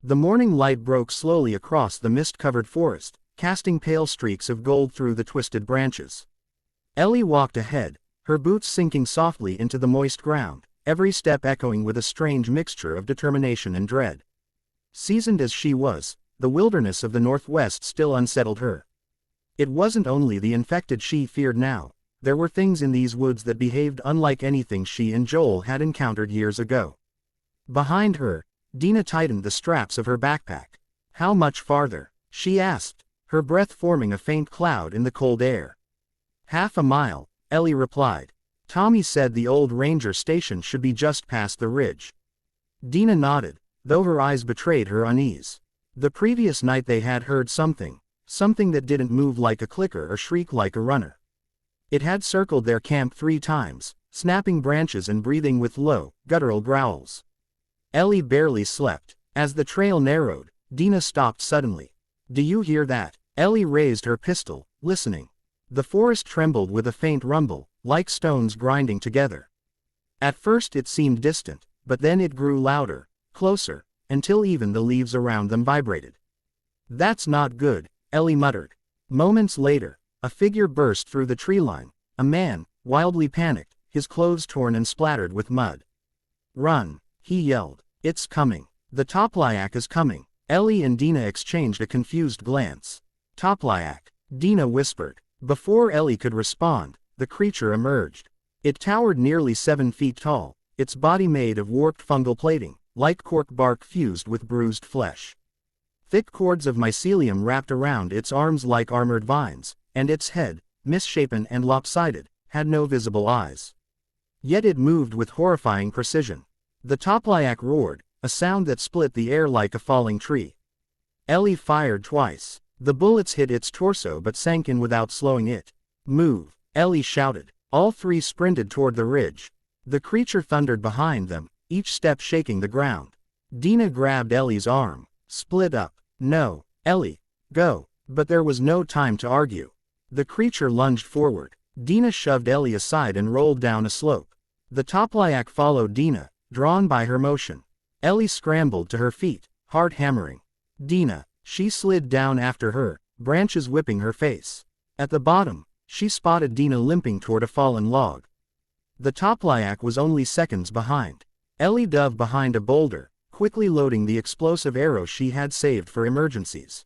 The morning light broke slowly across the mist-covered forest, casting pale streaks of gold through the twisted branches. Ellie walked ahead, her boots sinking softly into the moist ground, every step echoing with a strange mixture of determination and dread. Seasoned as she was, the wilderness of the Northwest still unsettled her. It wasn't only the infected she feared now. There were things in these woods that behaved unlike anything she and Joel had encountered years ago. Behind her, Dina tightened the straps of her backpack. "How much farther?" she asked, her breath forming a faint cloud in the cold air. "Half a mile," Ellie replied. "Tommy said the old ranger station should be just past the ridge." Dina nodded, though her eyes betrayed her unease. The previous night they had heard something that didn't move like a clicker or shriek like a runner. It had circled their camp 3 times, snapping branches and breathing with low, guttural growls. Ellie barely slept. As the trail narrowed, Dina stopped suddenly. "Do you hear that?" Ellie raised her pistol, listening. The forest trembled with a faint rumble, like stones grinding together. At first it seemed distant, but then it grew louder, closer, until even the leaves around them vibrated. "That's not good," Ellie muttered. Moments later, a figure burst through the tree line, a man, wildly panicked, his clothes torn and splattered with mud. "Run," he yelled. "It's coming. The Toplyak is coming." Ellie and Dina exchanged a confused glance. "Toplyak," Dina whispered. Before Ellie could respond, the creature emerged. It towered nearly 7 feet tall, its body made of warped fungal plating, like cork bark fused with bruised flesh. Thick cords of mycelium wrapped around its arms like armored vines, and its head, misshapen and lopsided, had no visible eyes. Yet it moved with horrifying precision. The Toplyak roared, a sound that split the air like a falling tree. Ellie fired twice. The bullets hit its torso but sank in without slowing it. "Move," Ellie shouted. All 3 sprinted toward the ridge. The creature thundered behind them, each step shaking the ground. Dina grabbed Ellie's arm. "Split up." "No, Ellie. Go." But there was no time to argue. The creature lunged forward. Dina shoved Ellie aside and rolled down a slope. The Toplyak followed Dina, drawn by her motion. Ellie scrambled to her feet, heart hammering. "Dina." She slid down after her, branches whipping her face. At the bottom, she spotted Dina limping toward a fallen log. The Toplyak was only seconds behind. Ellie dove behind a boulder, quickly loading the explosive arrow she had saved for emergencies.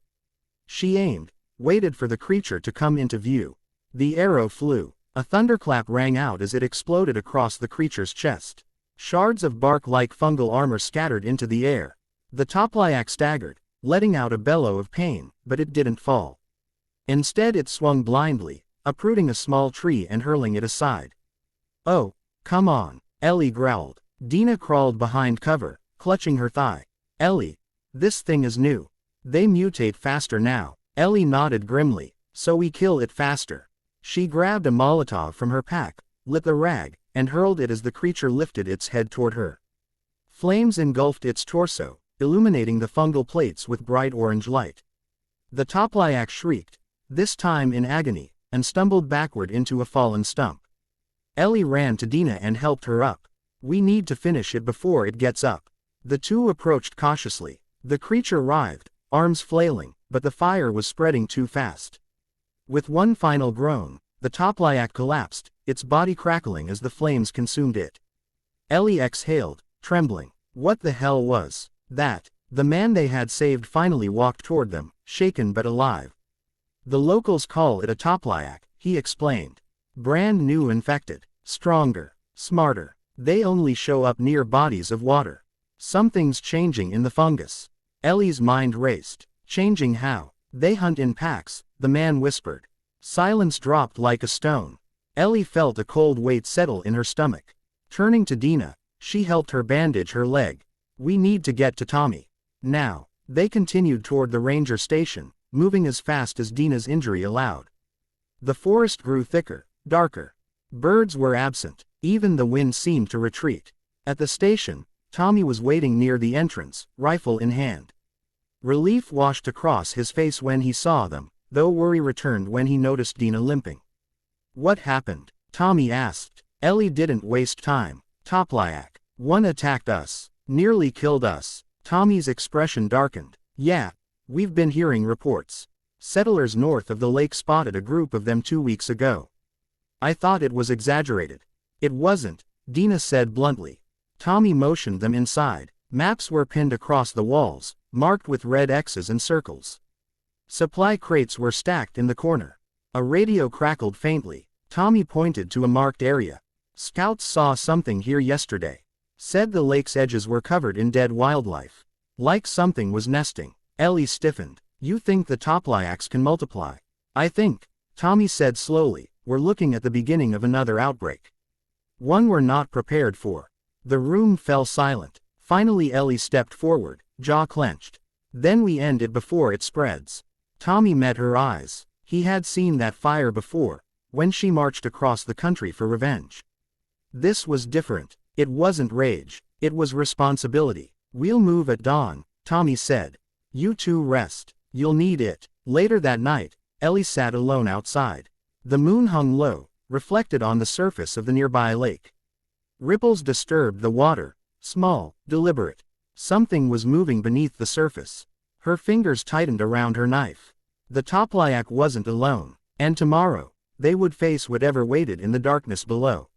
She aimed, waited for the creature to come into view. The arrow flew. A thunderclap rang out as it exploded across the creature's chest. Shards of bark-like fungal armor scattered into the air. The Toplyak staggered, letting out a bellow of pain, but it didn't fall. Instead it swung blindly, uprooting a small tree and hurling it aside. "Oh, come on," Ellie growled. Dina crawled behind cover, clutching her thigh. "Ellie, this thing is new. They mutate faster now." Ellie nodded grimly. "So we kill it faster." She grabbed a Molotov from her pack, lit the rag, and hurled it as the creature lifted its head toward her. Flames engulfed its torso, illuminating the fungal plates with bright orange light. The Toplyak shrieked, this time in agony, and stumbled backward into a fallen stump. Ellie ran to Dina and helped her up. "We need to finish it before it gets up." The 2 approached cautiously. The creature writhed, arms flailing, but the fire was spreading too fast. With one final groan, the Toplyak collapsed, its body crackling as the flames consumed it. Ellie exhaled, trembling. What the hell was that? The man they had saved finally walked toward them, shaken but alive. "The locals call it a Toplyak," he explained. "Brand new infected. Stronger. Smarter. They only show up near bodies of water. Something's changing in the fungus." Ellie's mind raced. "Changing how?" "They hunt in packs," the man whispered. Silence dropped like a stone. Ellie felt a cold weight settle in her stomach. Turning to Dina, she helped her bandage her leg. "We need to get to Tommy. Now." They continued toward the ranger station, moving as fast as Dina's injury allowed. The forest grew thicker, darker. Birds were absent. Even the wind seemed to retreat. At the station, Tommy was waiting near the entrance, rifle in hand. Relief washed across his face when he saw them, though worry returned when he noticed Dina limping. "What happened?" Tommy asked. Ellie didn't waste time. "Toplyak. One attacked us. Nearly killed us." Tommy's expression darkened. Yeah, we've been hearing reports. Settlers north of the lake spotted a group of them 2 weeks ago. I thought it was exaggerated. It wasn't, Dina said bluntly. Tommy motioned them inside. Maps were pinned across the walls, marked with red X's and circles. Supply crates were stacked in the corner. A radio crackled faintly. Tommy pointed to a marked area. Scouts saw something here yesterday. Said the lake's edges were covered in dead wildlife. Like something was nesting. Ellie stiffened. You think the Toplyaks can multiply? I think, Tommy said slowly, we're looking at the beginning of another outbreak. One we're not prepared for. The room fell silent. Finally Ellie stepped forward, jaw clenched. Then we end it before it spreads. Tommy met her eyes. He had seen that fire before, when she marched across the country for revenge. This was different. It wasn't rage. It was responsibility. We'll move at dawn, Tommy said. You two rest. You'll need it. Later that night, Ellie sat alone outside. The moon hung low, reflected on the surface of the nearby lake. Ripples disturbed the water, small, deliberate. Something was moving beneath the surface. Her fingers tightened around her knife. The Toplyak wasn't alone, and tomorrow, they would face whatever waited in the darkness below.